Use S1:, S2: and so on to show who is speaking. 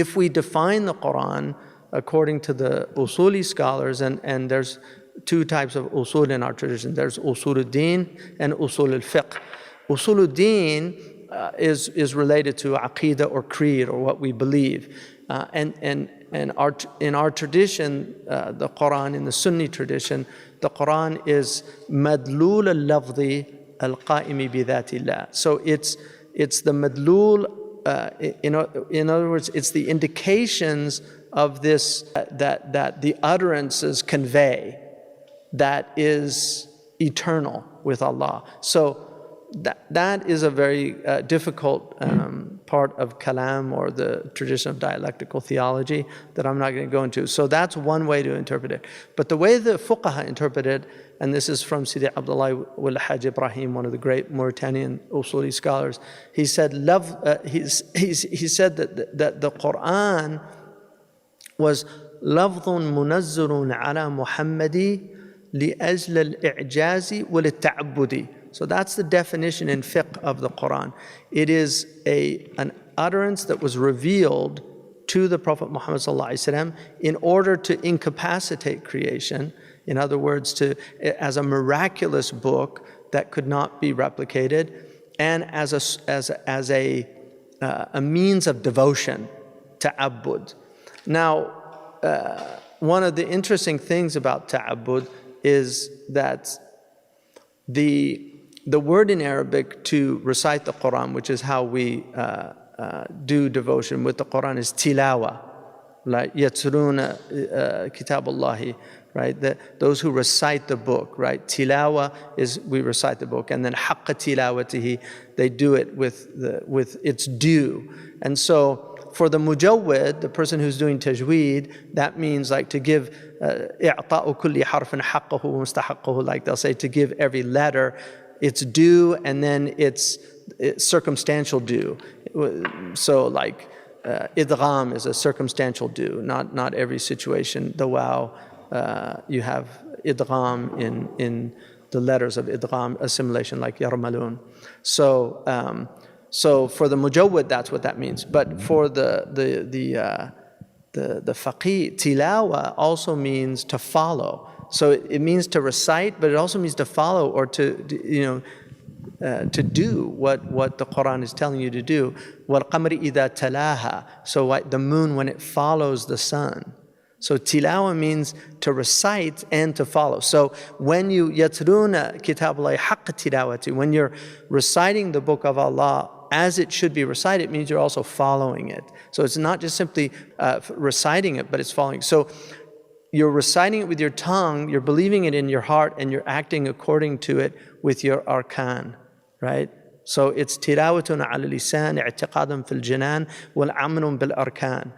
S1: if we define the Quran according to the usuli scholars, and there's two types of usul in our tradition. There's usul al-din and usul al-fiqh. Usul al-din is related to aqidah or creed or what we believe. And in our tradition, the Quran, in the Sunni tradition, the Quran is madlul al-lafzi al-qa'imi bi dhatillah. So it's the madlul, in other words, it's the indications of this, that the utterances convey, that is eternal with Allah. So that is a very difficult part of kalam, or the tradition of dialectical theology, that I'm not going to go into. So that's one way to interpret it. But the way the fuqaha interpret it, and this is from Sidi Abdullah wal Hajj Ibrahim, one of the great Mauritanian usuli scholars, he said he said that the Quran was lafdhun munazzalun ala Muhammadi لأجل الإعجاز وللتعبد. So that's the definition in fiqh of the Quran. It is an utterance that was revealed to the Prophet Muhammad ﷺ in order to incapacitate creation. In other words, as a miraculous book that could not be replicated, and as a means of devotion, ta'abbud. Now, one of the interesting things about ta'abbud is that the word in Arabic to recite the Quran, which is how we do devotion with the Quran, is tilawa, like yatruna kitabullahi, right? Those who recite the book, right? Tilawa is we recite the book, and then haqqa tilawatihi, they do it with its due. And so for the mujawwid, the person who's doing tajweed, that means like to give i'ta'u kulli harfin haqqahu wa mustahaqqahu, like they'll say, to give every letter its due, and then it's circumstantial due. So like idgham is a circumstantial due, not every situation. The wow, you have idgham in the letters of idgham, assimilation, like yarmalun. So for the mujawwid, that's what that means. But for the faqih, tilawa also means to follow. So it means to recite, but it also means to follow, or to do what the Quran is telling you to do. وَالْقَمْرِ إِذَا تَلَاهَا. So the moon when it follows the sun. So tilawa means to recite and to follow. So when you yatruna kitabullahi haqq tilawati, when you're reciting the book of Allah as it should be recited, it means you're also following it. So it's not just simply reciting it, but it's following. So you're reciting it with your tongue, you're believing it in your heart, and you're acting according to it with your arkan, right? So it's tilawatun ala lisan, i'tiqadun fil janan, wal amrun bil arkan.